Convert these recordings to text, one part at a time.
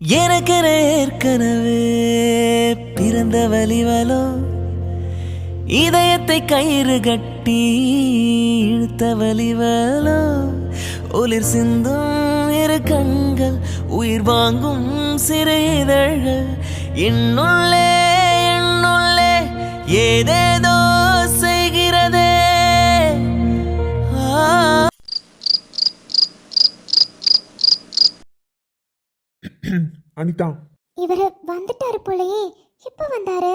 எனக்கென ஏற்கனவே பிறந்த வலிவலோ இதயத்தை கயிறு கட்டி இழுத்த வலிவலோ ஒளிர் சிந்தும் இரு கண்கள் உயிர் வாங்கும் சிறு இதழ்கள் என்னுள்ளே என்னுள்ளே ஏதேதோ செய்கிறதே. அனிதா, இவரு வந்துட்டாரு போலயே. எப்ப வந்தாரு?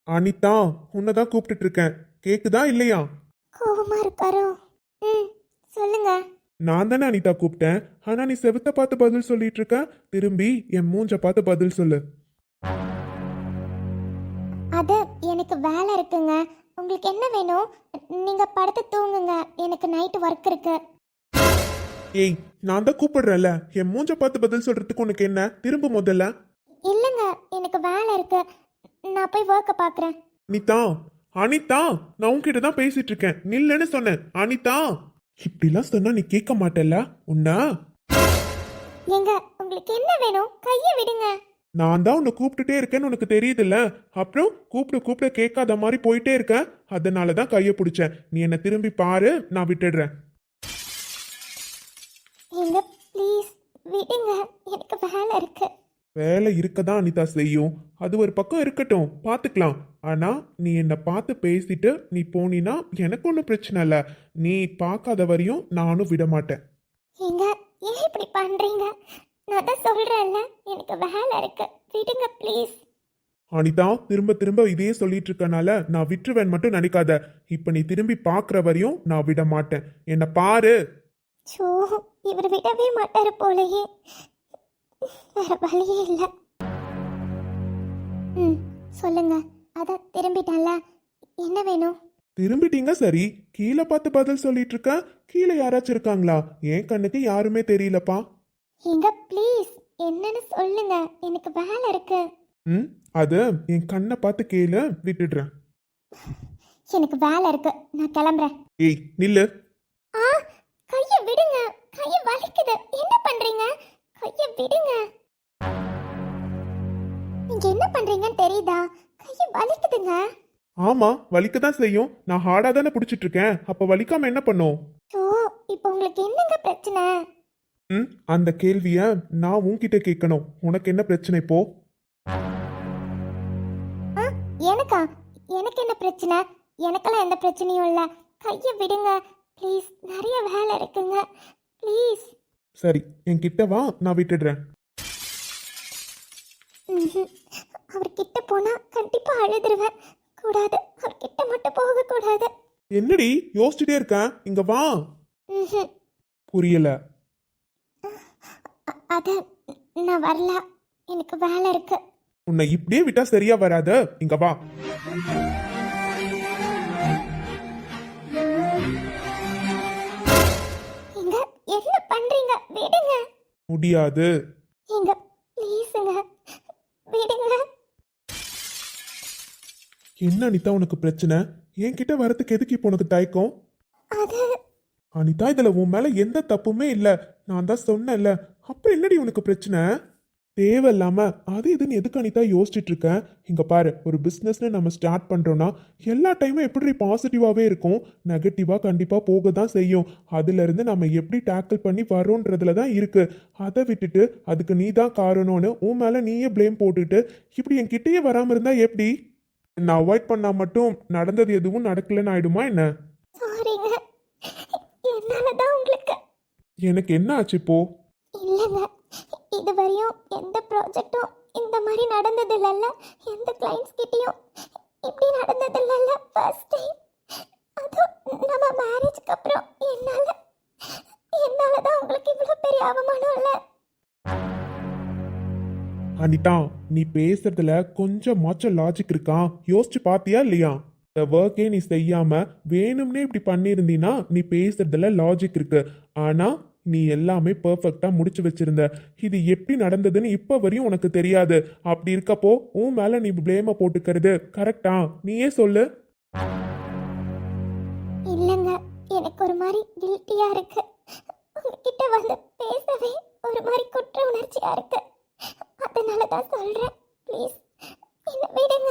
அனிதா, உன்னதான் கூப்பிட்டுட்டு இருக்கேன். கேக்குதா இல்லையா? கோவமா இருக்காரோ? சொல்லுங்க. நான் தானே அனிதா கூப்பிட்டேன். ஆனா நீ செவுத்த பார்த்து பதில் சொல்லிட்டு இருக்க. திரும்பி என் மூஞ்ச பார்த்து பதில் சொல்லு. அது எனக்கு வேலை இருக்குங்க. உங்களுக்கு என்ன வேணும்? நீங்க படுத்து தூங்குங்க. எனக்கு நைட் ஒர்க் இருக்கு. ஏய், நான் தான் கூப்பிடுறேன்ல. என் மூஞ்ச பார்த்து பதில் சொல்றதுக்கு உனக்கு என்ன? திரும்ப முதல்ல. இல்லங்க, எனக்கு வேலை இருக்கு. நான் போய் ஒர்க்க பாக்குறேன். அனிதா, அனிதா, நான் உன்கிட்ட தான் பேசிட்டு இருக்கேன். நில்லுன்னு சொன்னேன். அனிதா, இப்படிலாம் சொன்னா நீ கேட்க மாட்டேல்ல உன்னா? ஏங்க, உங்களுக்கு என்ன வேணும்? கைய விடுங்க. நான் தான் உன்னை கூப்பிட்டுட்டே இருக்கேன்னு உனக்கு தெரியுதுல்ல. அப்புறம் கூப்பிட கேட்காத மாதிரி போயிட்டே இருக்க. அதனாலதான் கைய பிடிச்சேன். நீ என்ன திரும்பி பாரு, நான் விட்டுடுறேன். ஏங்க ப்ளீஸ் விடுங்க. எனக்கு வேலை இருக்கு. வேலை இருக்கதான் அனிதா செய்யும். அது ஒரு பக்கம் இருக்கட்டும், பார்த்துக்கலாம். ஆனா நீ என்னை பார்த்து பேசிட்டு நீ போனினா எனக்கு ஒன்றும் பிரச்சனை இல்லை. நீ பார்க்காத வரையும் நானும் விட மாட்டேன். ஏங்க, ஏன் இப்படி பண்றீங்க? நான் தான் சொல்றேன்ல, எனக்கு வேலை இருக்கு. விடுங்க ப்ளீஸ். அனிதா, திரும்ப திரும்ப இதையே சொல்லிட்டு இருக்கனால நான் விட்டுருவேன் மட்டும் நினைக்காத. இப்ப நீ திரும்பி பார்க்குற வரையும் நான் விட மாட்டேன். என்னை பாரு. சோ, இவர் விடவே மாட்டாரு போலயே. வேற வழியே இல்ல. சொல்லுங்க. அத திரும்பிட்டல. என்ன வேணும்? திரும்பிட்டீங்க சரி. கீழே பார்த்து பதில் சொல்லிட்டு இருக்க. கீழே யாராச்சும் இருக்காங்களா? என் கண்ணுக்கு யாருமே தெரியலப்பா. எங்க ப்ளீஸ் என்னன்னு சொல்லுங்க. எனக்கு வேலை இருக்கு. அது என் கண்ணை பார்த்து கேளு, விட்டுடுறேன். எனக்கு வேலை இருக்கு. நான் கிளம்புறேன். ஏய் நில்லு. கைய விடுங்க. கைய வலிக்குது. என்ன பண்றீங்க? கைய விடுங்க. நீங்க என்ன பண்றீங்கன்னு தெரியுதா? கைய வலிக்குதுங்க. ஆமா, வலிக்க தான் செய்யும். நான் ஹார்டா தானே பிடிச்சிட்டு இருக்கேன். அப்ப வலிக்காம என்ன பண்ணும்? சோ, இப்போ உங்களுக்கு என்னங்க பிரச்சனை? அந்த கேள்விய நான் உன்கிட்ட கேட்கணும். உனக்கு என்ன பிரச்சனை இப்போ? எனக்கா? எனக்கு என்ன பிரச்சனை? எனக்கெல்லாம் எந்த பிரச்சனையும் இல்ல. கைய விடுங்க ப்ளீஸ். நிறைய வேலை இருக்குங்க. ப்ளீஸ். சரி, என் கிட்ட வா, நான் விட்டுடுறேன். அவர்கிட்ட போனா கண்டிப்பா அழுதுருவேன். கூடாது, அவர்கிட்ட மட்டும் போக கூடாது. என்னடி யோசிச்சுட்டே இருக்கேன்? இங்க வா. புரியல? அத நான் வரல. எனக்கு வேலை இருக்கு. உன்னை இப்படியே விட்டா சரியா வராது. இங்க வா. எங்க என்ன பண்றீங்க? விடுங்க. முடியாது. எங்க ப்ளீஸ்ங்க, விடுங்க. என்ன அனிதா உனக்கு பிரச்சனை? என்கிட்ட வரதுக்கு எதுக்கு இப்போ உனக்கு தயக்கம்? அது அனிதா, இதுல உன் மேல எந்த தப்புமே இல்ல. நான் தான் சொன்னேன்ல. அப்புறம் என்னடி உனக்கு பிரச்சனை? தேவையில்லாம அது இதுன்னு எதுக்கு அனிதா யோசிச்சுட்டு இருக்க? இங்க பாரு, ஒரு பிசினஸ்னு நம்ம ஸ்டார்ட் பண்றோம்னா எல்லா டைமும் எப்படி பாசிட்டிவாவே இருக்கும்? நெகட்டிவா கண்டிப்பா போக தான் செய்யும். அதுல இருந்து நம்ம எப்படி டேக்கிள் பண்ணி வரோன்றதுல தான் இருக்கு. அதை விட்டுட்டு அதுக்கு நீ தான் காரணம்னு உன் மேல நீயே பிளேம் போட்டுட்டு இப்படி என் கிட்டேயே வராம இருந்தா எப்படி? நான் அவாய்ட் பண்ணா மட்டும் நடந்தது எதுவும் நடக்கலன்னு ஆயிடுமா என்ன? சாரிங்க. என்னாலதான் உங்களுக்கு. எனக்கு என்ன ஆச்சு இப்போ? இல்லைங்க, இதுவரையும் எந்த ப்ராஜெக்டும் இந்த மாதிரி நடந்தது இல்லைல்ல. எந்த கிளைண்ட்ஸ் கிட்டயும் இப்படி நடந்தது இல்லைல்ல. First time. அதுவும் நம்ம மேரேஜ்க்கு அப்புறம் என்னாலதான் உங்களுக்கு இவ்வளோ பெரிய அவமானம் இல்லை. அனிதா, நீ பேசுறதுல கொஞ்சமாச்சும் லாஜிக் இருக்கா? யோசிச்சு பாத்தியா இல்லையா? இந்த ஒர்க்கே நீ செய்யாம வேணும்னே இப்படி பண்ணியிருந்தீன்னா நீ பேசுறதுல லாஜிக் இருக்கு. ஆனா நீ எல்லாமே பெர்ஃபெக்டா முடிச்சு வச்சிருந்த. இது எப்படி நடந்ததுன்னு இப்ப வரையும் உனக்கு தெரியாது. அப்படி இருக்கப்போ உன் மேல நீ பிளேம போட்டுக்கிறது கரெக்டா? நீயே சொல்லு. இல்லைங்க, எனக்கு ஒரு மாதிரி கில்ட்டியா இருக்கு. உங்ககிட்ட வந்து பேசவே ஒரு மாதிரி குற்ற உணர்ச்சியா இருக்கு. அதனால தான் சொல்கிறேன். ப்ளீஸ் என்ன விடுங்க.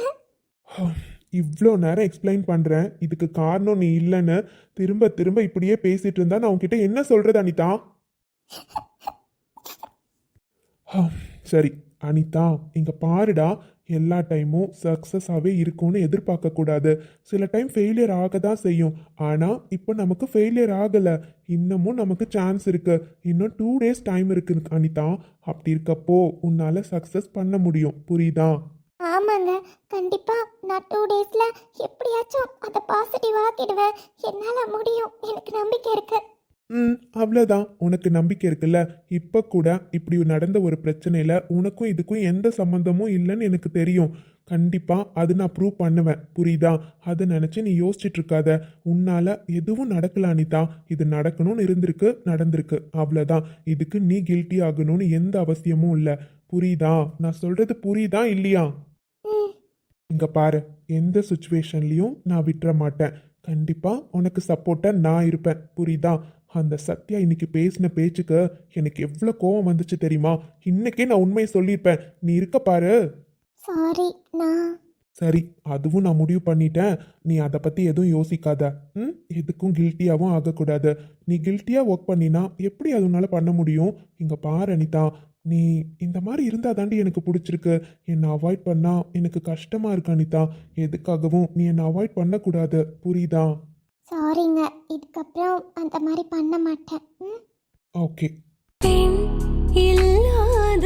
இவ்வளோ நேரம் எக்ஸ்பிளைன் பண்ணுறேன், இதுக்கு காரணம் நீ இல்லைன்னு திரும்ப திரும்ப இப்படியே பேசிட்டு இருந்தா நான் உன்கிட்ட என்ன சொல்றது அனிதா? சரி அனிதா, இங்க பாருடா, எல்லா டைமும் சக்ஸஸாகவே இருக்கும்னு எதிர்பார்க்கக்கூடாது. சில டைம் ஃபெயிலியர் ஆக தான் செய்யும். ஆனால் இப்போ நமக்கு ஃபெயிலியர் ஆகலை, இன்னமும் நமக்கு சான்ஸ் இருக்கு. இன்னும் 2 days டைம் இருக்கு அனிதா. அப்படி இருக்கப்போ உன்னால் சக்ஸஸ் பண்ண முடியும், புரியுதா? ஆமாங்க, கண்டிப்பாக நான் 2 daysல எப்படியாச்சும் அதை பாசிட்டிவ் ஆக்கிடுவேன். என்னால் முடியும், எனக்கு நம்பிக்கை இருக்கு. அவ்வளோதான். உனக்கு நம்பிக்கை இருக்குல்ல? இப்போ கூட இப்படி நடந்த ஒரு பிரச்சனையில் உனக்கும் இதுக்கும் எந்த சம்மந்தமும் இல்லைன்னு எனக்கு தெரியும். கண்டிப்பாக அது நான் ப்ரூவ் பண்ணுவேன், புரியுதா? அதை நினச்சி நீ யோசிச்சுட்டு இருக்காத. உன்னால் எதுவும் நடக்கல அனிதா. இது நடக்கணும்னு இருந்திருக்கு, நடந்திருக்கு, அவ்வளோதான். இதுக்கு நீ கில்ட்டி ஆகணும்னு எந்த அவசியமும் இல்லை, புரியுதா? நான் சொல்கிறது புரியுதா இல்லையா? இங்க பாரு, எந்த சுச்சுவேஷன்லையும் நான் விட்டுற மாட்டேன். கண்டிப்பாக உனக்கு சப்போர்ட்டாக நான் இருப்பேன், புரியுதா? அந்த சத்யா இன்னைக்கு பேசின பேச்சுக்கு எனக்கு எவ்வளோ கோவம் வந்துச்சு தெரியுமா? இன்னைக்கே நான் உண்மையை சொல்லியிருப்பேன். நீ இருக்க பாரு. சாரி. நான் சரி, அதுவும் நான் முடிவு பண்ணிட்டேன். நீ அதை பற்றி எதுவும் யோசிக்காத. எதுக்கும் கில்ட்டியாகவும் ஆகக்கூடாது. நீ கில்ட்டியாக ஒர்க் பண்ணினா எப்படி அதனால பண்ண முடியும்? இங்கே பாரு அனிதா, நீ இந்த மாதிரி இருந்தால் தாண்டி எனக்கு பிடிச்சிருக்கு. என்னை அவாய்ட் பண்ணால் எனக்கு கஷ்டமாக இருக்கு அனிதா. எதுக்காகவும் நீ என்னை அவாய்ட் பண்ணக்கூடாது, புரியுதா? சாரிங்க, இதுக்கப்புறம் அந்த மாதிரி பண்ண மாட்டேன். ஓகே. பெண் இல்லாத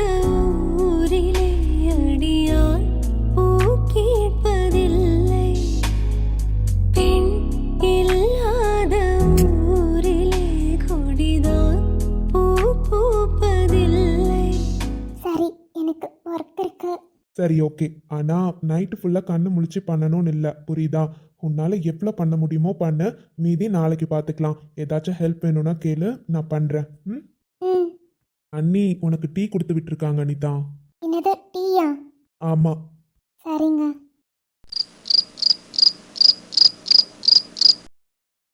ஊரிலே அடியார் பூ கேட்பதில்லை. பெண் இல்லாத ஊரிலே கொடிதான் பூ பூப்பதில்லை. சரி, எனக்கு ஒர்க் இருக்கு. சரி ஓகே. ஆனால் நைட்டு ஃபுல்லாக கண்ணு முழிச்சு பண்ணணும்னு இல்லை, புரியுதா? உன்னால் எவ்வளோ பண்ண முடியுமோ பண்ணு. மீதி நாளைக்கு பார்த்துக்கலாம். ஏதாச்சும் ஹெல்ப் வேணும்னா கேளு, நான் பண்ணுறேன். ம். அண்ணி உனக்கு டீ கொடுத்து விட்டுருக்காங்க அனிதா. என்னது, டீயா? ஆமாம். சரிங்க.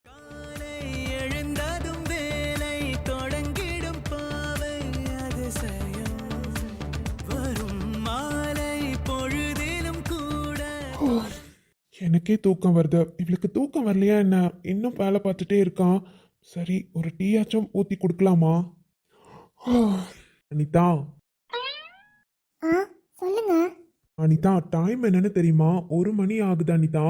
காலை எழுந்ததும் வேலை தொடங்கிடும் பாவை அதிசயம் வரும் மாலை பொழுதிலும் கூட. எனக்கே தூக்கம் வருது. இவளுக்கு தூக்கம் வரலையா என்ன? இன்னும் வேலை பார்த்துட்டே இருக்கான். சரி, ஒரு டீயாச்சும் ஊற்றி கொடுக்கலாமா? அனிதா, ஆ, சொல்லுங்க. அனிதா, டைம் என்னன்னு தெரியுமா? 1 மணி ஆகுது அனிதா.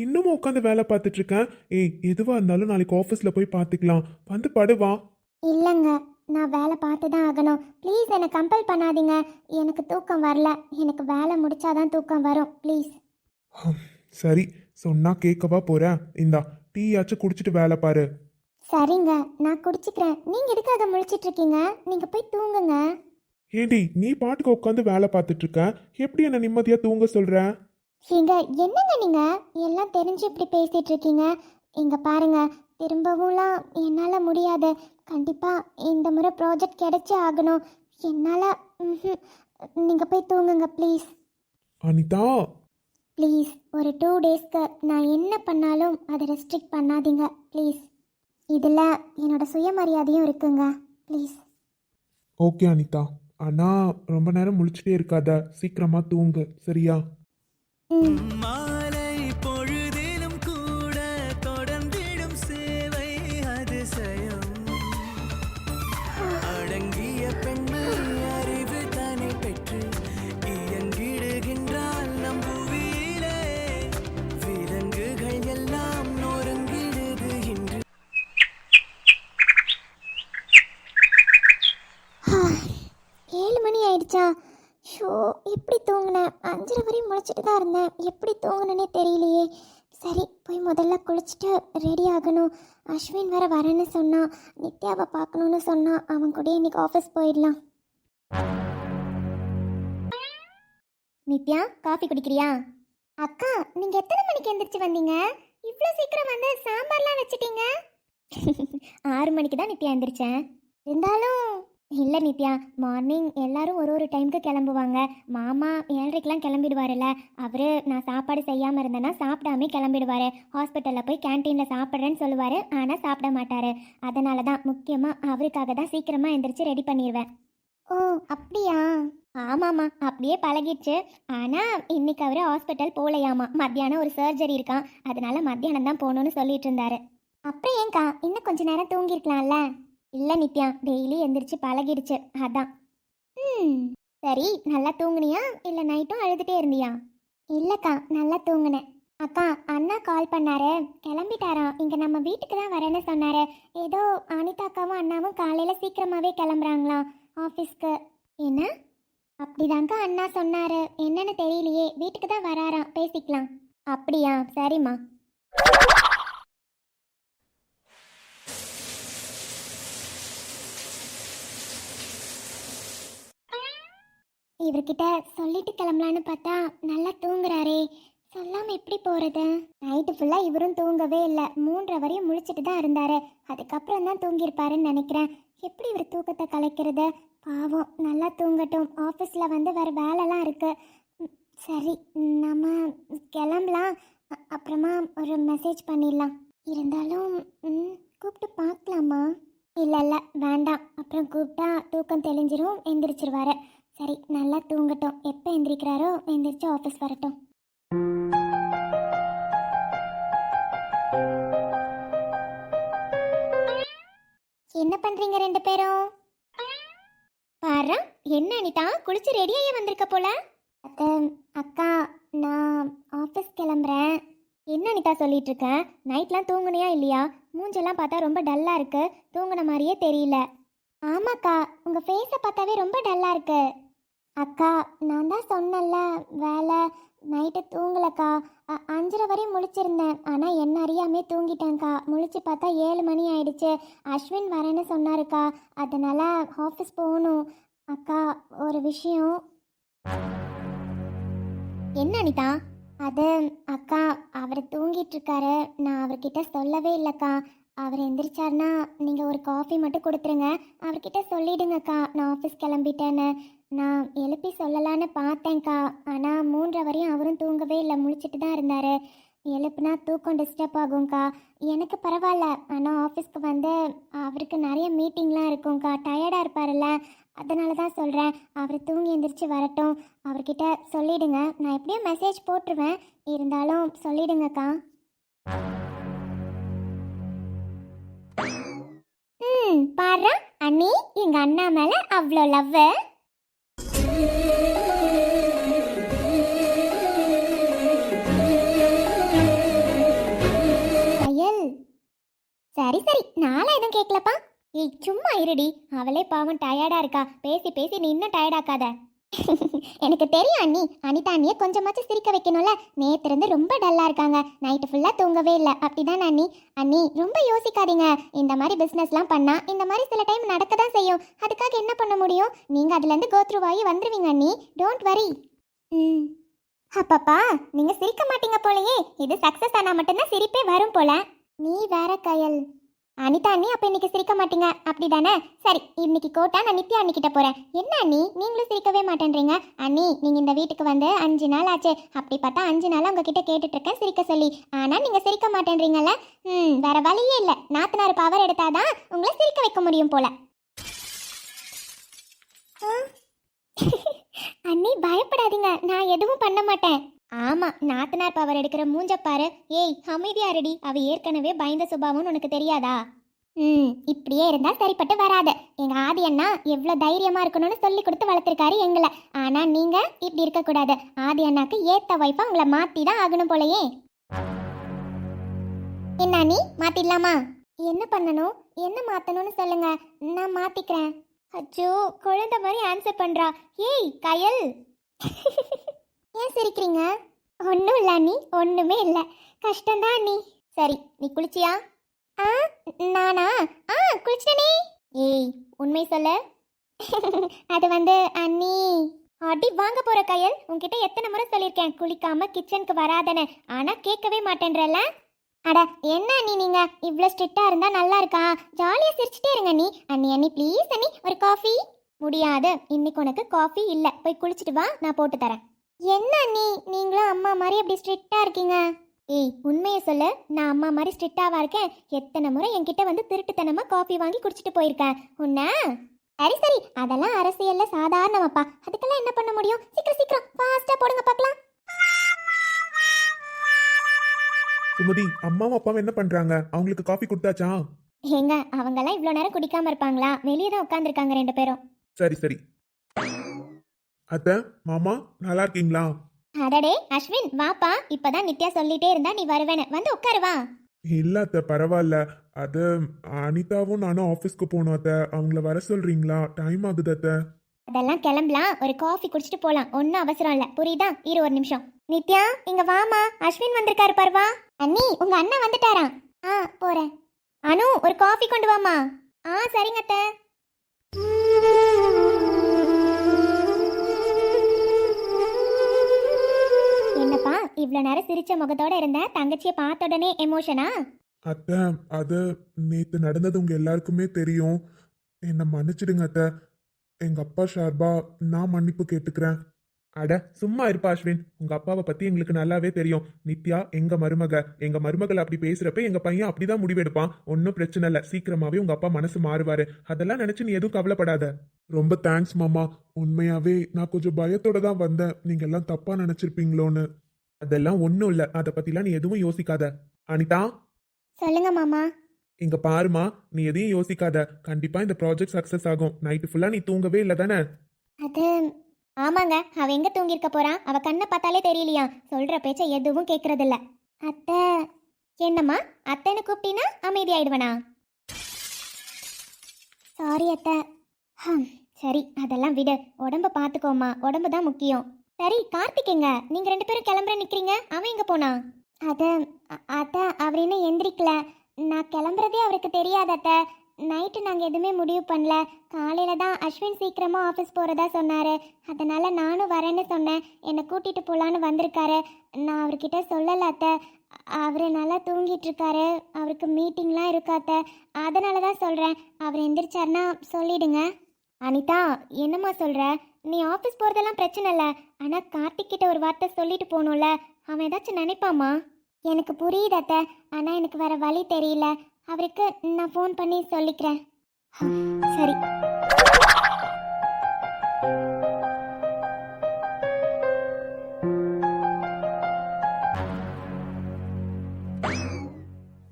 இன்னமும் உட்காந்து வேலை பார்த்துட்டு இருக்கேன். ஏய், எதுவாக இருந்தாலும் நாளைக்கு ஆஃபீஸில் போய் பார்த்துக்கலாம். வந்து படுவா. இல்லைங்க, நான் வேலை பார்த்து தான் ஆகணும். ப்ளீஸ் என்னை கம்பல் பண்ணாதீங்க. எனக்கு தூக்கம் வரல. எனக்கு வேலை முடிச்சாதான் தூக்கம் வரும். ப்ளீஸ். சரி, சொன்னா கேட்கவா போறேன். இந்தா டீயாச்சும் குடிச்சிட்டு வேலை பாரு. சரிங்க, நான் குடிச்சிக்கிறேன். நீங்கள் எதுக்காக முழிச்சிட்டு இருக்கீங்க? நீங்கள் போய் தூங்குங்க. ஏண்டி, நீ பாட்டுக்கு உட்காந்து வேலை பார்த்துட்டு இருக்க, எப்படி என்ன நிம்மதியா தூங்க சொல்ற? ஏங்க, என்னங்க நீங்கள் எல்லாம் தெரிஞ்சு இப்படி பேசிகிட்டு இருக்கீங்க? இங்கே பாருங்க, திரும்பவும்லாம் என்னால் முடியாது. கண்டிப்பாக இந்த முறை ப்ராஜெக்ட் கிடைச்சே ஆகணும். என்னால் நீங்கள் போய் தூங்குங்க ப்ளீஸ். அனிதா, ப்ளீஸ், ஒரு 2 daysக்கு நான் என்ன பண்ணாலும் அதை ரெஸ்ட்ரிக்ட் பண்ணாதீங்க ப்ளீஸ். இதில் என்னோட சுயமரியாதையும் இருக்குங்க, ப்ளீஸ். ஓகே அனிதா. ஆனா ரொம்ப நேரம் முழிச்சிட்டே இருக்காத, சீக்கிரமா தூங்கு, சரியா? ம். மாலை பொழுதிலும் கூட தொடர்ந்திடும் சேவை அதிசயம் அடங்கிய பெண்ணை அறிவு தானே பெற்று இயங்கிடுகின்றால் நம் புவியிலே விலங்குகள் எல்லாம் நொறுங்கிடுது இன்று. 7 மணி ஆயிடுச்சா? ஷோ, எப்படி தூங்கினேன்? 5:30 வரையும் முழிச்சிட்டு தான் இருந்தேன். எப்படி தூங்கினேனே தெரியலையே. சரி, போய் முதல்ல குளிச்சுட்டு ரெடி ஆகணும். அஸ்வின் வேற வரேன்னு சொன்னான். நித்யாவை பார்க்கணுன்னு சொன்னான். அவன் கூட இன்னைக்கு ஆஃபீஸ் போயிடலாம். நித்யா, காஃபி குடிக்கிறியா? அக்கா, நீங்கள் எத்தனை மணிக்கு எந்திரிச்சு வந்தீங்க? இவ்வளோ சீக்கிரம் வந்து சாம்பார்லாம் வச்சுட்டீங்க. 6 மணிக்கு தான் நித்யா எந்திரிச்சேன். இருந்தாலும் இல்லை நித்யா, மார்னிங் எல்லாரும் ஒரு டைமுக்கு கிளம்புவாங்க. மாமா 7:30க்கெலாம் கிளம்பிடுவார்ல. அவர் நான் சாப்பாடு செய்யாமல் இருந்தேன்னா சாப்பிடாமே கிளம்பிடுவார். ஹாஸ்பிட்டலில் போய் கேன்டீனில் சாப்பிட்றேன்னு சொல்லுவார், ஆனால் சாப்பிட மாட்டார். அதனால தான், முக்கியமாக அவருக்காக தான் சீக்கிரமாக எந்திரிச்சு ரெடி பண்ணிடுவேன். ஓ அப்படியா? ஆமாம்மா, அப்படியே பழகிடுச்சு. ஆனால் இன்னைக்கு அவர் ஹாஸ்பிட்டல் போகலையாமா. மத்தியானம் ஒரு சர்ஜரி இருக்கான், அதனால மத்தியானம் தான் போகணும்னு சொல்லிட்டு இருந்தாரு. அப்புறம் ஏங்க்கா இன்னும் கொஞ்ச நேரம் தூங்கியிருக்கலாம்ல? இல்லை நித்யா, டெய்லி எந்திரிச்சு பழகிடுச்சு, அதான். சரி, நல்லா தூங்குனியா இல்லை நைட்டும் அழுதுகிட்டே இருந்தியா? இல்லைக்கா, நல்லா தூங்குனேன். அக்கா, அண்ணா கால் பண்ணாரு, கிளம்பிட்டாராம். இங்கே நம்ம வீட்டுக்கு தான் வரேன்னு சொன்னாரு. ஏதோ அனிதாக்காவும் அண்ணாவும் காலையில் சீக்கிரமாகவே கிளம்புறாங்களாம் ஆஃபீஸ்க்கு. என்ன? அப்படிதாங்க அண்ணா சொன்னாரு. என்னன்னு தெரியலையே, வீட்டுக்கு தான் வராராம், பேசிக்கலாம். அப்படியா, சரிம்மா. இவர்கிட்ட சொல்லிட்டு கிளம்பலான்னு பார்த்தா நல்லா தூங்குறாரே, சொல்லாம எப்படி போறது? நைட்டு ஃபுல்லா இவரும் தூங்கவே இல்லை, 3:30 வரையும் முழிச்சிட்டு தான் இருந்தாரு. அதுக்கப்புறம் தான் தூங்கியிருப்பாருன்னு நினைக்கிறேன். எப்படி இவர் தூக்கத்தை கலைக்கிறது? பாவம், நல்லா தூங்கட்டும். ஆஃபீஸில் வந்து வேறு வேலைலாம் இருக்கு. சரி, நம்ம கிளம்பலாம். அப்புறமா ஒரு மெசேஜ் பண்ணிடலாம். இருந்தாலும் கூப்பிட்டு பார்க்கலாமா? இல்லை இல்லை, வேண்டாம். அப்புறம் கூப்பிட்டா தூக்கம் தெளிஞ்சிரும், எந்திரிச்சிருவாரு. சரி, நல்லா தூங்கட்டும். எப்போ எந்திரிக்கிறாரோ எந்திரிச்சு ஆஃபீஸ் வரட்டும். என்ன பண்றீங்க ரெண்டு பேரும்? பாரு, என்ன அனிதா, குளிச்சு ரெடியாகி வந்திருக்க போல. அக்கா, நான் ஆஃபீஸ் கிளம்புறேன். என்ன அனிதா சொல்லிட்டு இருக்க? நைட்லாம் தூங்குனியா இல்லையா? மூஞ்செல்லாம் பார்த்தா ரொம்ப டல்லா இருக்கு, தூங்குன மாதிரியே தெரியல. ஆமாக்கா, உங்க ஃபேஸை பார்த்தாவே ரொம்ப டல்லா இருக்கு. அக்கா, நான் தான் சொன்னேன்ல, வேலை, நைட்டு தூங்கலக்கா. 5:30 வரையும் முழிச்சிருந்தேன், ஆனால் என்ன அறியாமே தூங்கிட்டேன்க்கா. முழிச்சு பார்த்தா 7 மணி ஆயிடுச்சு. அஸ்வின் வரேன்னு சொன்னாருக்கா, அதனால் ஆஃபீஸ் போகணும். அக்கா, ஒரு விஷயம். என்ன அனிதா? அது அக்கா, அவர் தூங்கிட்டு இருக்காரு, நான் அவர்கிட்ட சொல்லவே இல்லைக்கா. அவர் எந்திரிச்சார்னா நீங்கள் ஒரு காஃபி மட்டும் கொடுத்துருங்க. அவர்கிட்ட சொல்லிடுங்கக்கா நான் ஆஃபீஸ் கிளம்பிட்டேன்னு. நான் எழுப்பி சொல்லலான்னு பார்த்தேன்க்கா, ஆனால் 3:30 வரையும் அவரும் தூங்கவே இல்லை, முழிச்சிட்டு தான் இருந்தார். எழுப்புனா தூக்கம் டிஸ்டர்ப் ஆகும்க்கா. எனக்கு பரவாயில்ல, ஆனால் ஆஃபீஸ்க்கு வந்து அவருக்கு நிறைய மீட்டிங்லாம் இருக்கும்க்கா, டயர்டாக இருப்பார்ல, அதனால தான் சொல்கிறேன். அவர் தூங்கி எந்திரிச்சு வரட்டும், அவர்கிட்ட சொல்லிடுங்க. நான் எப்படியும் மெசேஜ் போட்டுருவேன், இருந்தாலும் சொல்லிடுங்கக்கா. பாரு அண்ணி, எங்க அண்ணா மேல அவ்வளோ லவ். சரி சரி, நாளை எதுவும் கேட்கலப்பா. ஏய் சும்மா இருடி, அவளே பாவம் டயர்டா இருக்கா, பேசி பேசி நீ இன்னும் டயர்டாக்காத. எனக்கு தெரியும் அண்ணி, அனிதா அண்ணியை கொஞ்சமாச்சும் சிரிக்க வைக்கணும்ல. நேற்று இருந்து ரொம்ப டல்லா இருக்காங்க, நைட்டு ஃபுல்லா தூங்கவே இல்லை, அப்படிதான் அண்ணி. அண்ணி ரொம்ப யோசிக்காதீங்க, இந்த மாதிரி பிஸ்னஸ்லாம் பண்ணா இந்த மாதிரி சில டைம் நடக்க தான் செய்யும். அதுக்காக என்ன பண்ண முடியும்? நீங்க அதுல இருந்து கோத்ரூ ஆகி வந்துருவீங்க அண்ணி, டோன்ட் வரி. அப்பப்பா, நீங்க சிரிக்க மாட்டீங்க போலயே. இது சக்சஸ் ஆனா மட்டும்தான் சிரிப்பே வரும் போல. நீ வேற கயல். அனிதா அண்ணி, அப்ப இன்னைக்கு சிரிக்க மாட்டீங்க அப்படிதானே? சரி, இன்னைக்கு கோட்டா நான் நித்யா அண்ணி கிட்ட போறேன். என்ன அண்ணி, நீங்களும் சிரிக்கவே மாட்டேன்றீங்க? அண்ணி, நீங்க இந்த வீட்டுக்கு வந்து 5 நாள் ஆச்சு. அப்படி பார்த்தா 5 நாளா உங்ககிட்ட கேட்டுட்டு இருக்கேன் சிரிக்க சொல்லி, ஆனா நீங்க சிரிக்க மாட்டேன்றீங்கல்ல. வேற வழியே இல்லை, நாத்தனார் பவர் எடுத்தாதான் உங்களை சிரிக்க வைக்க முடியும் போல. அண்ணி பயப்படாதீங்க, நான் எதுவும் பண்ண மாட்டேன். ஆமா, நாத்தனார் பவர் எடுக்கிற மூஞ்ச பாரு. ஏய் அமைதியா ரெடி, அவ ஏற்கனவே பயந்த சுபாவம்னு உனக்கு தெரியாதா? இப்படியே இருந்தா சரிப்பட்டு வராது. எங்க ஆதி அண்ணா எவ்வளவு தைரியமா இருக்கணும்னு சொல்லி கொடுத்து வளர்த்திருக்காரு எங்களை. ஆனா நீங்க இப்படி இருக்க கூடாது. ஆதி அண்ணாக்கு ஏத்த வைஃபா உங்களை மாத்தி தான் ஆகணும் போலயே. என்ன நீ மாத்திடலாமா? என்ன பண்ணணும், என்ன மாத்தணும்னு சொல்லுங்க, நான் மாத்திக்கிறேன். அச்சோ, குழந்தை மாதிரி ஆன்சர் பண்றா. ஏய் கயல், ஏன் சிரிக்கிறீங்க? ஒன்றும் இல்லை அண்ணி, ஒன்றுமே இல்லை, கஷ்டம்தான் அண்ணி. சரி, நீ குளிச்சியா? நானா? குளிச்சிட்டனே. ஏய் உண்மை சொல்ல. அது வந்து அண்ணி. அடி வாங்க போற கயல், உன்கிட்ட எத்தனை முறை சொல்லியிருக்கேன் குளிக்காம கிச்சனுக்கு வராதன்னு, ஆனா கேட்கவே மாட்டேன்றல. அட என்ன அண்ணி, நீங்க இவ்வளோ ஸ்ட்ரிக்டா இருந்தா நல்லா இருக்கா? ஜாலியா சிரிச்சுட்டே இருங்க அண்ணி. அண்ணி அண்ணி ப்ளீஸ் அண்ணி, ஒரு காஃபி. முடியாது, இன்னைக்கு உனக்கு காஃபி இல்லை, போய் குளிச்சுட்டு வா, நான் போட்டு தரேன். என்ன அண்ணி, நீங்களும் அம்மா மாதிரி அப்படி ஸ்ட்ரிக்டா இருக்கீங்க? ஏய் உண்மையை சொல்லு, நான் அம்மா மாதிரி ஸ்ட்ரிக்டாவா இருக்கேன்? எத்தனை முறை என்கிட்ட வந்து திருட்டுத்தனமா காஃபி வாங்கி குடிச்சிட்டு போயிருக்கேன் உன்ன. சரி சரி, அதெல்லாம் அரசியல்ல சாதாரணமாப்பா, அதுக்கெல்லாம் என்ன தெரியும். சீக்கிரம் சீக்கிரம் ஃபாஸ்டா போடுங்க பார்க்கலாம். சுமதி, அம்மாவும் அப்பாவும் என்ன பண்றாங்க? அவங்களுக்கு காஃபி கொடுத்தாச்சா? ஏங்க அவங்கெல்லாம் இவ்வளோ நேரம் குடிக்காம இருப்பாங்களா? வெளியே தான் உட்காந்துருக்காங்க 2 பேரும். சரி சரி. அத்தை, மாமா, நல்லா இருக்கீங்களா? அடடே அஸ்வின் வாப்பா. இப்பதான் நித்யா சொல்லிட்டே இருந்தா நீ வருவேன்னு. வந்து உட்காரு வா. இல்ல அத்தை, பரவாயில்ல. அது அனிதாவும் நானும் ஆஃபீஸ்க்கு போனோம் அத்தை. அவங்கள வர சொல்றீங்களா? டைம் ஆகுது அத்தை. அதெல்லாம் கிளம்பலாம். ஒரு காஃபி குடிச்சிட்டு போலாம். ஒன்றும் அவசரம் இல்லை. புரியுதா? இரு ஒரு நிமிஷம். நித்யா இங்க வாமா. அஸ்வின் வந்திருக்காரு பர்வா. அண்ணி உங்க அண்ணன் வந்துட்டாராம். போறேன். அனு ஒரு காஃபி கொண்டு வாமா. சரிங்க அத்தை. என்னப்பா இவ்வளோ நேரம் சிரிச்ச முகத்தோட இருந்த? தங்கச்சியை பார்த்த உடனே எமோஷனா? அத்தை, அது நேத்து நடந்தது உங்க எல்லாருக்குமே தெரியும். என்னை மன்னிச்சிடுங்க அத்தை. எங்க அப்பா ஷார்பா நான் மன்னிப்பு கேட்டுக்கிறேன். அட சும்மா இருப்பா அஸ்வின். உங்க அப்பாவை பத்தி எங்களுக்கு நல்லாவே தெரியும். நித்யா எங்க மருமகள் அப்படி பேசுறப்ப எங்க பையன் அப்படிதான் முடிவெடுப்பான். ஒன்னும் பிரச்சனை இல்ல. சீக்கிரமாவே உங்க அப்பா மனசு மாறுவாரு. அதெல்லாம் நினைச்சு நீ எதுவும் கவலைப்படாத. ரொம்ப தேங்க்ஸ் மாமா. உண்மையாவே நான் கொஞ்சம் பயத்தோட தான் வந்தேன். நீங்க எல்லாம் தப்பா நினைச்சிருப்பீங்களோன்னு. அதெல்லாம் ஒன்னும் இல்ல. அதை பத்திலாம் நீ எதுவும் யோசிக்காத. அனிதா, சொல்லுங்க மாமா. இங்க பாருமா, நீ எதையும் யோசிக்காத. கண்டிப்பா இந்த ப்ராஜெக்ட் சக்சஸ் ஆகும். நைட்டு ஃபுல்லா நீ தூங்கவே இல்லை தானே? அது ஆமாங்க. அவ எங்க தூங்கியிருக்க போறா? அவ கண்ணை பார்த்தாலே தெரியலையா? சொல்ற பேச்ச எதுவும் கேட்கறது இல்ல. அத்தை என்னம்மா? அத்தைன்னு கூப்பிட்டீன்னா அமைதி ஆயிடுவனா? சாரி அத்தை. சரி அதெல்லாம் விடு. உடம்ப பார்த்துக்கோமா. உடம்பு தான் முக்கியம். சரி கார்த்திக் எங்க? நீங்க 2 பேரும் கிளம்புற நிக்கிறீங்க. அவன் எங்க போனா? அத்தை அவர் இன்னும் எந்திரிக்கல. நான் கிளம்புறதே அவருக்கு தெரியாது அத்தை. நைட்டு நாங்கள் எதுவுமே முடிவு பண்ணல. காலையில் தான் அஸ்வின் சீக்கிரமாக ஆஃபீஸ் போகிறதா சொன்னார். அதனால் நானும் வரேன்னு சொன்னேன். என்னை கூட்டிகிட்டு போகலான்னு வந்திருக்காரு. நான் அவர்கிட்ட சொல்லலை அத்தை. அவர் நல்லா தூங்கிட்டு இருக்காரு. அவருக்கு மீட்டிங்லாம் இருக்கா அத்தை. அதனால தான் சொல்கிறேன். அவர் எந்திரிச்சாருன்னா சொல்லிடுங்க. அனிதா என்னம்மா சொல்கிற? நீ ஆஃபீஸ் போகிறதெல்லாம் பிரச்சனை இல்லை. ஆனால் கார்த்திக் கிட்ட ஒரு வார்த்தை சொல்லிட்டு போகணும்ல. அவன் ஏதாச்சும் நினைப்பாமா? எனக்கு புரியுது அத்தை. ஆனால் எனக்கு வேற வழி தெரியல. அவருக்கு நான் ஃபோன் பண்ணி சொல்லிக்கிறேன். சரி.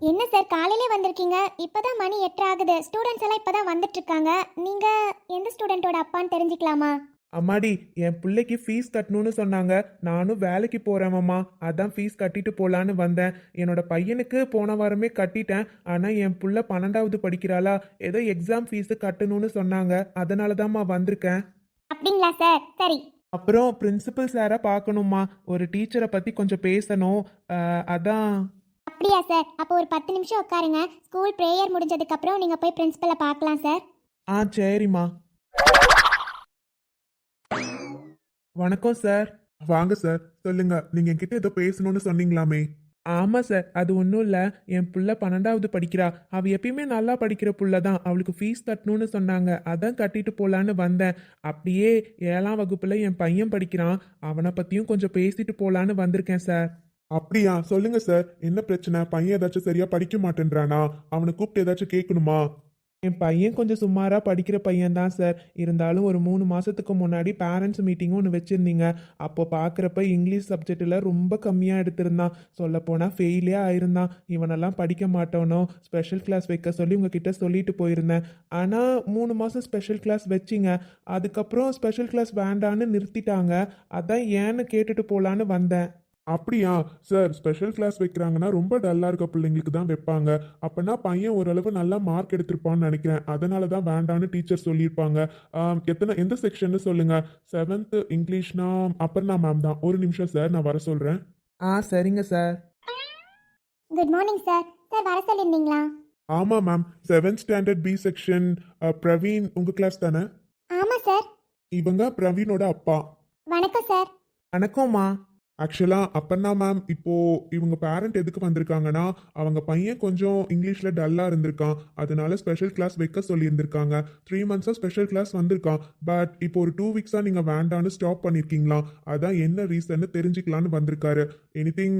என்ன சார் காலையிலே வந்திருக்கீங்க? இப்பதான் மணி 8 ஆகுது. ஸ்டூடெண்ட்ஸ் எல்லாம் இப்பதான் வந்துட்டு இருக்காங்க. நீங்க எந்த ஸ்டூடெண்டோட அப்பான்னு தெரிஞ்சுக்கலாமா? அம்மாடி, என் பிள்ளைக்கு ஃபீஸ் கட்டணும்னு சொன்னாங்க. நானும் வேலைக்கு போறேன். அதான் ஃபீஸ் கட்டிட்டு போலான்னு வந்தேன். என்னோட பையனுக்கு போன வாரமே கட்டிட்டேன். ஆனா என் புள்ள 12வது படிக்கிறாளா, ஏதோ எக்ஸாம் ஃபீஸ் கட்டணும்னு சொன்னாங்க. அதனால தான்மா வந்திருக்கேன். அப்படிங்களா சார்? சரி. அப்புறம் பிரின்சிபல் சாரை பார்க்கணுமா. ஒரு டீச்சரை பத்தி கொஞ்சம் பேசணும். அதான். அப்படியா சார்? அப்போ ஒரு 10 நிமிஷம் உட்காருங்க. ஸ்கூல் ப்ரேயர் முடிஞ்சதுக்கு அப்புறம் நீங்க போய் பிரின்சிபலை பார்க்கலாம் சார். சரிம்மா. வணக்கம் சார். வாங்க சார். சொல்லுங்க, நீங்க என்கிட்ட ஏதோ பேசணும்னு சொன்னீங்களாமே. ஆமா சார், அது ஒன்றும் இல்லை. என் புள்ள 12வது படிக்கிறா. அவ எப்பயுமே நல்லா படிக்கிற புள்ள தான். அவளுக்கு ஃபீஸ் கட்டணும்னு சொன்னாங்க. அதான் கட்டிட்டு போலான்னு வந்தேன். அப்படியே 7ஆம் வகுப்புல என் பையன் படிக்கிறான். அவனை பத்தியும் கொஞ்சம் பேசிட்டு போலான்னு வந்திருக்கேன் சார். அப்படியா? சொல்லுங்க சார், என்ன பிரச்சனை? பையன் ஏதாச்சும் சரியா படிக்க மாட்டேன்றானா? அவனை கூப்பிட்டு ஏதாச்சும் கேட்கணுமா? என் பையன் கொஞ்சம் சுமாராக படிக்கிற பையன் தான் சார். இருந்தாலும் ஒரு 3 மாதத்துக்கு முன்னாடி பேரண்ட்ஸ் மீட்டிங் ஒன்று வச்சுருந்தீங்க. அப்போ பார்க்குறப்ப இங்கிலீஷ் சப்ஜெக்டில் ரொம்ப கம்மியாக எடுத்திருந்தான். சொல்லப்போனால் ஃபெயிலே ஆயிருந்தான். இவனெல்லாம் படிக்க மாட்டோனோ ஸ்பெஷல் கிளாஸ் வைக்க சொல்லி உங்ககிட்ட சொல்லிட்டு போயிருந்தேன். ஆனால் 3 மாதம் ஸ்பெஷல் கிளாஸ் வச்சிங்க. அதுக்கப்புறம் ஸ்பெஷல் கிளாஸ் வேண்டான்னு நிறுத்திட்டாங்க. அதான் ஏன்னு கேட்டுட்டு போகலான்னு வந்தேன். அப்படியா சார்? ஸ்பெஷல் கிளாஸ் வைக்கிறாங்கன்னா ரொம்ப டல்லாக இருக்க பிள்ளைங்களுக்கு தான் வைப்பாங்க. அப்போனா பையன் ஓரளவு நல்லா மார்க் எடுத்திருப்பான்னு நினைக்கிறேன். அதனால தான் வேண்டான்னு டீச்சர் சொல்லியிருப்பாங்க. எந்த செக்ஷன்னு சொல்லுங்க. 7th இங்கிலீஷ்னா அபர்ணா மேம் தான். ஒரு நிமிஷம் சார், நான் வர சொல்கிறேன். சரிங்க sir. Good morning sir. Sir வர சொல்லியிருந்தீங்களா? ஆமாம் ma'am. 7th standard B section Praveen உங்கள் கிளாஸ் தானே? ஆமாம் சார். இவங்க பிரவீனோட அப்பா. வணக்கம் சார். வணக்கம்மா. ஆக்சுவலாக அப்பர்ணா மேம், இப்போ இவங்க பேரண்ட் எதுக்கு வந்திருக்காங்கன்னா, அவங்க பையன் கொஞ்சம் இங்கிலீஷில் டல்லாக இருந்திருக்கான். அதனால ஸ்பெஷல் கிளாஸ் வைக்க சொல்லியிருந்திருக்காங்க. 3 மந்த்ஸாக ஸ்பெஷல் கிளாஸ் வந்திருக்கான். பட் இப்போ ஒரு 2 வீக்ஸாக நீங்கள் வேண்டான்னு ஸ்டாப் பண்ணியிருக்கீங்களா? அதான் என்ன ரீசன்னு தெரிஞ்சுக்கலான்னு வந்திருக்காரு. Anything?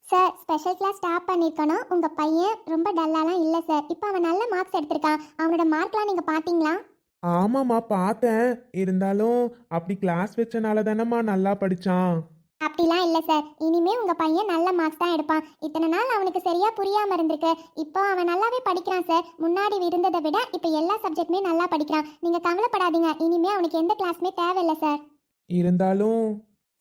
Sir special class stop பண்ணியிருக்கணும். உங்கள் பையன் ரொம்ப டல்லாலாம் இல்லை சார். இப்போ அவன் நல்ல மார்க்ஸ் எடுத்திருக்கான். அவனோட மார்க்லாம் நீங்கள் பார்த்தீங்களா? ஆமாம்மா பார்த்தேன். இருந்தாலும் அப்படி கிளாஸ் வச்சனால தானம்மா நல்லா படிச்சான். அப்படிலாம் இல்லை சார். இனிமே உங்க பையன் நல்ல மார்க்ஸ் தான் எடுப்பான். இத்தனை நாள் அவனுக்கு சரியா புரியாம இருந்திருக்கு. இப்போ அவன் நல்லாவே படிக்கிறான் சார். முன்னாடி இருந்ததை விட இப்போ எல்லா சப்ஜெக்ட்டுமே நல்லா படிக்கிறான். நீங்க கவலைப்படாதீங்க. இனிமே அவனுக்கு எந்த கிளாஸுமே தேவையில்லை சார். இருந்தாலும்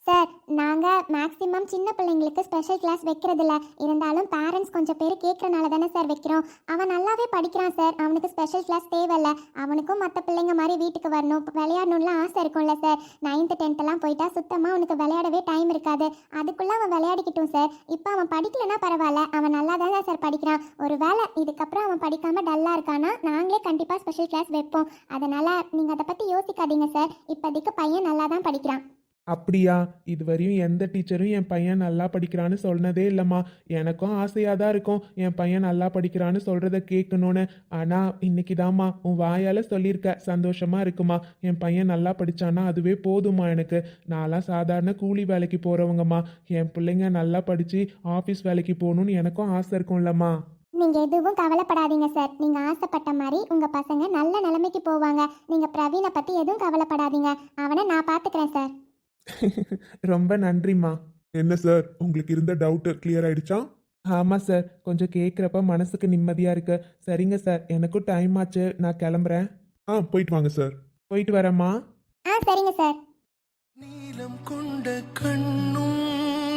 சார், நாங்கள் மேக்ஸிமம் சின்ன பிள்ளைங்களுக்கு ஸ்பெஷல் கிளாஸ் வைக்கிறதில்ல. இருந்தாலும் பேரண்ட்ஸ் கொஞ்சம் பேர் கேட்குறனால தானே சார் வைக்கிறோம். அவன் நல்லாவே படிக்கிறான் சார். அவனுக்கு ஸ்பெஷல் கிளாஸ் தேவையில்ல. அவனுக்கும் மற்ற பிள்ளைங்க மாதிரி வீட்டுக்கு வரணும், விளையாடணும்லாம் ஆசை இருக்கும்ல சார். 9th 10th போயிட்டா சுத்தமாக அவனுக்கு விளையாடவே டைம் இருக்காது. அதுக்குள்ளே அவன் விளையாடிக்கிட்டும் சார். இப்போ அவன் படிக்கலைன்னா பரவாயில்ல, அவன் நல்லா தான் சார் படிக்கிறான். ஒரு வேளை இதுக்கப்புறம் அவன் படிக்காமல் டல்லாக இருக்கானா நாங்களே கண்டிப்பாக ஸ்பெஷல் கிளாஸ் வைப்போம். அதனால் நீங்கள் அதை பற்றி யோசிக்காதீங்க சார். இப்போதைக்கு பையன் நல்லா தான் படிக்கிறான். அப்படியா? இதுவரையும் எந்த டீச்சரும் என் பையன் நல்லா படிக்கிறான்னு சொன்னதே இல்லைம்மா. எனக்கும் ஆசையாக தான் இருக்கும் என் பையன் நல்லா படிக்கிறான்னு சொல்கிறத கேட்கணுன்னு. ஆனால் இன்னைக்கு தாம்மா உன் வாயால் சொல்லியிருக்க, சந்தோஷமாக இருக்குமா. என் பையன் நல்லா படித்தானா அதுவே போதுமா எனக்கு. நான்லாம் சாதாரண கூலி வேலைக்கு போகிறவங்கம்மா. என் பிள்ளைங்க நல்லா படித்து ஆஃபீஸ் வேலைக்கு போகணுன்னு எனக்கும் ஆசை இருக்கும்லம்மா. நீங்கள் எதுவும் கவலைப்படாதீங்க சார். நீங்கள் ஆசைப்பட்ட மாதிரி உங்கள் பசங்க நல்ல நிலைமைக்கு போவாங்க. நீங்கள் பிரவீனை பற்றி எதுவும் கவலைப்படாதீங்க. அவனை நான் பார்த்துக்கிறேன் சார். ரொம்ப நன்றிம்மா. என்ன சார், உங்களுக்கு இருந்த டவுட் கிளியர் ஆயிடுச்சா? ஆமாம் சார், கொஞ்சம் கேட்குறப்ப மனசுக்கு நிம்மதியாக இருக்கு. சரிங்க சார், எனக்கும் டைம் ஆச்சு, நான் கிளம்புறேன். போயிட்டு வாங்க சார். போயிட்டு வரேம்மா. சரிங்க சார். நீலம் கொண்ட கண்ணும்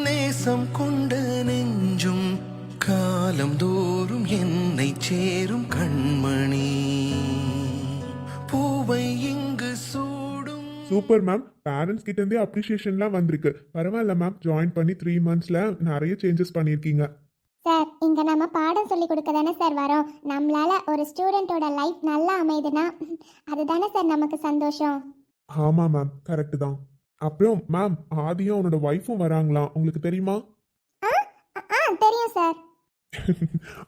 நேசம் கொண்ட நெஞ்சும் காலம் தோறும் என்னை சேரும் கண்மணி பூவை இங்கு சூடும். Super ma'am. பேரண்ட்ஸ் கிட்ட இருந்தே அப்ரிசியேஷன்லாம் வந்திருக்கு. பரவாயில்ல மேம், ஜாயின் பண்ணி 3 monthsல நிறைய சேஞ்சஸ் பண்ணியிருக்கீங்க. சார், இங்கே நம்ம பாடம் சொல்லி கொடுக்க தானே சார் வரோம். நம்மளால ஒரு ஸ்டூடெண்ட்டோட லைஃப் நல்லா அமையுதுன்னா அதுதானே சார் நமக்கு சந்தோஷம். ஆமாம் மேம், கரெக்டு தான். அப்புறம் மேம், ஆதியும் அவனோட ஒய்ஃபும் வராங்களாம், உங்களுக்கு தெரியுமா? தெரியும் சார்.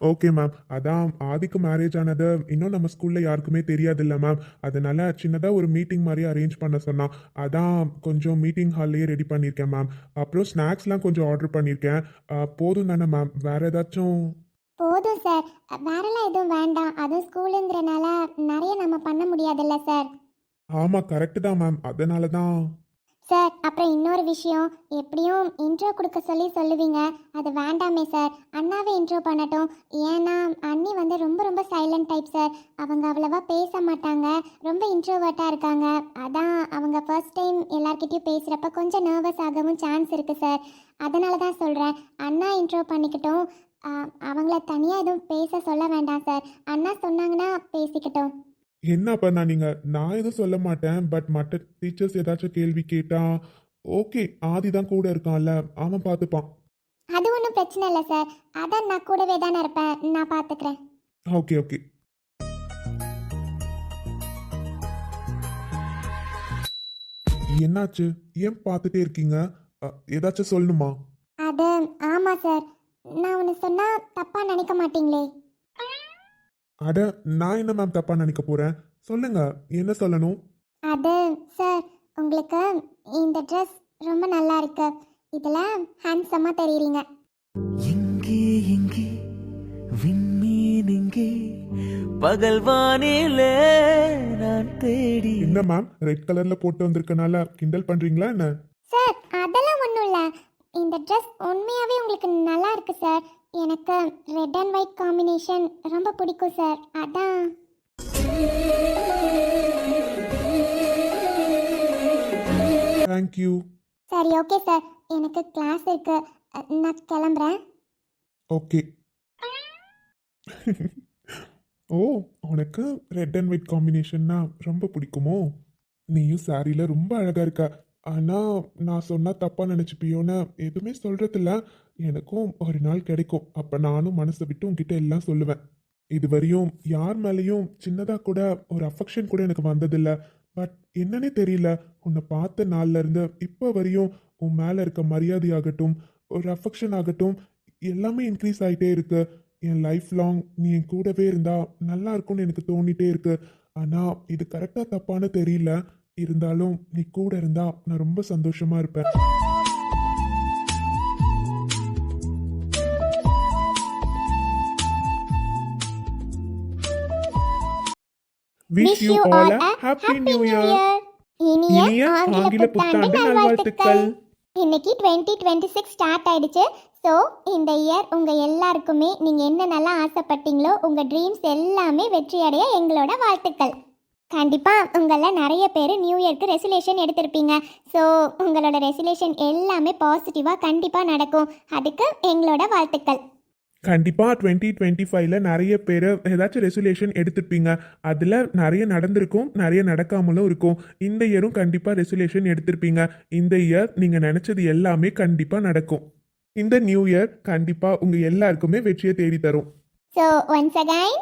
Okay ma'am. அதான் ஆதிக்கு மேரேஜ் ஆனது இன்னும் நம்ம ஸ்கூலில் யாருக்குமே தெரியாதுல்ல மேம். அதனால சின்னதாக ஒரு மீட்டிங் மாதிரி அரேஞ்ச் பண்ண சொன்னான். அதான் கொஞ்சம் மீட்டிங் ஹால்லையே ரெடி பண்ணியிருக்கேன் மேம். அப்புறம் ஸ்நாக்ஸ்லாம் கொஞ்சம் ஆர்டர் பண்ணியிருக்கேன். போதும் தானே மேம்? வேறு ஏதாச்சும்? போதும் சார். வேறெல்லாம் எதுவும் வேண்டாம். அதுவும் ஸ்கூலுங்கிறனால நிறைய நம்ம பண்ண முடியாதுல்ல சார். ஆமாம், கரெக்டு தான் மேம். அதனால தான். சார், அப்புறம் இன்னொரு விஷயம், எப்படியும் இன்ட்ரோ கொடுக்க சொல்லி சொல்லுவீங்க. அது வேண்டாமே சார். அண்ணாவே இன்ட்ரோ பண்ணட்டும். ஏன்னா அண்ணி வந்து ரொம்ப ரொம்ப சைலண்ட் டைப் சார். அவங்க அவ்வளவா பேச மாட்டாங்க, ரொம்ப இன்ட்ரோவர்ட்டாக இருக்காங்க. அதான் அவங்க ஃபர்ஸ்ட் டைம் எல்லார்கிட்டையும் பேசுகிறப்ப கொஞ்சம் நர்வஸ் ஆகவும் சான்ஸ் இருக்குது சார். அதனால தான் சொல்கிறேன், அண்ணா இன்ட்ரோ பண்ணிக்கிட்டோம். அவங்கள தனியாக எதுவும் பேச சொல்ல வேண்டாம் சார். அண்ணா சொன்னாங்கன்னா பேசிக்கிட்டோம். என்ன பண்ணா நீங்கள்? நான் எதுவும் சொல்ல மாட்டேன். பட் மற்ற டீச்சர்ஸ் ஏதாச்சும் கேள்வி கேட்டா ஓகே, ஆதி தான் கூட இருக்கான்ல, அவன் பார்த்துப்பான். அது ஒன்றும் பிரச்சனை இல்லை சார். அதான் நான் கூடவே தானே இருப்பேன், நான் பார்த்துக்கிறேன். Okay okay. என்னாச்சு? ஏன் பார்த்துட்டே இருக்கீங்க? ஏதாச்சும் சொல்லணுமா? அது ஆமாம் சார். நான் ஒன்று சொன்னால் தப்பாக நினைக்க மாட்டீங்களே? அட, நான் என்ன மேம் தப்பா நினைக்க போறேன்? சொல்லுங்க, என்ன சொல்லணும்? அது சார், உங்களுக்கு இந்த ட்ரெஸ் ரொம்ப நல்லா இருக்கு. இதில் ஹேண்ட்ஸமாக தெரியுறீங்க. எங்கே எங்கே விண்மீன் எங்கே பகல் வானிலே நான் தேடி. என்ன மேம், ரெட் கலர்ல போட்டு வந்திருக்கனால கிண்டல் பண்றீங்களா என்ன? சார், அதெல்லாம் ஒன்றும் இல்லை. இந்த ட்ரெஸ் உண்மையாகவே உங்களுக்கு நல்லா இருக்கு சார். எனக்கு ரெட் அண்ட் ஒயிட் காம்பினேஷன் ரொம்ப பிடிக்கும் சார். அதான். தேங்க்யூ. சரி, ஓகே சார். எனக்கு கிளாஸ் இருக்கு, நான் கிளம்புறேன். ஓகே. ஓ, உனக்கு ரெட் அண்ட் ஒயிட் காம்பினேஷன்னா ரொம்ப பிடிக்குமோ? நீயும் சாரியில் ரொம்ப அழகாக இருக்க. ஆனால் நான் சொன்னால் தப்பாக நினச்சிப்பியோன்னு எதுவுமே சொல்கிறதில்ல. எனக்கும் ஒரு நாள் கிடைக்கும், அப்போ நானும் மனசை விட்டு உங்ககிட்ட எல்லாம் சொல்லுவேன். இது வரையும் யார் மேலேயும் சின்னதாக கூட ஒரு அஃபெக்ஷன் கூட எனக்கு வந்ததில்ல. பட் என்னன்னே தெரியல, உன்னை பார்த்த நாள்லேருந்து இப்போ வரையும் உன் மேலே இருக்க மரியாதையாகட்டும், ஒரு அஃபெக்ஷன் ஆகட்டும், எல்லாமே இன்க்ரீஸ் ஆகிட்டே இருக்கு. என் லைஃப் லாங் நீ என் கூடவே இருந்தா நல்லா இருக்கும்னு எனக்கு தோணிட்டே இருக்கு. ஆனால் இது கரெக்டாக தப்பான்னு தெரியல. இருந்தாலும் நீ கூட இருந்தா நான் ரொம்ப சந்தோஷமா இருப்பேன். Wish you all a happy new year. இனிய ஆங்கில புத்தாண்டு நல்வாழ்த்துக்கள். இன்னைக்கு 2026 ஸ்டார்ட் ஆயிடுச்சு. ஸோ இந்த இயர் உங்கள் எல்லாருக்குமே நீங்கள் என்னென்னலாம் ஆசைப்பட்டீங்களோ உங்கள் ட்ரீம்ஸ் எல்லாமே வெற்றியடைய எங்களோட வாழ்த்துக்கள். கண்டிப்பாக உங்களில் நிறைய பேர் நியூ இயர்க்கு ரெசல்யூஷன் எடுத்திருப்பீங்க. ஸோ உங்களோட ரெசல்யூஷன் எல்லாமே பாசிட்டிவாக கண்டிப்பாக நடக்கும். அதுக்கு எங்களோட வாழ்த்துக்கள். கண்டிப்பா 2025ல நிறைய பேர் ஏதாச்சும் ரெசல்யூஷன் எடுத்திருப்பீங்க. அதுல நிறைய நடந்திருக்கும், நிறைய நடக்காமலும் இருக்கும். இந்த இயரும் கண்டிப்பா ரெசல்யூஷன் எடுத்திருப்பீங்க. இந்த இயர் நீங்க நினைச்சது எல்லாமே கண்டிப்பா நடக்கும். இந்த நியூ இயர் கண்டிப்பா உங்க எல்லாருக்குமே வெற்றியை தேடி தரும். So once again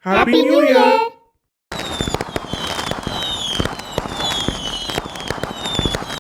happy new year.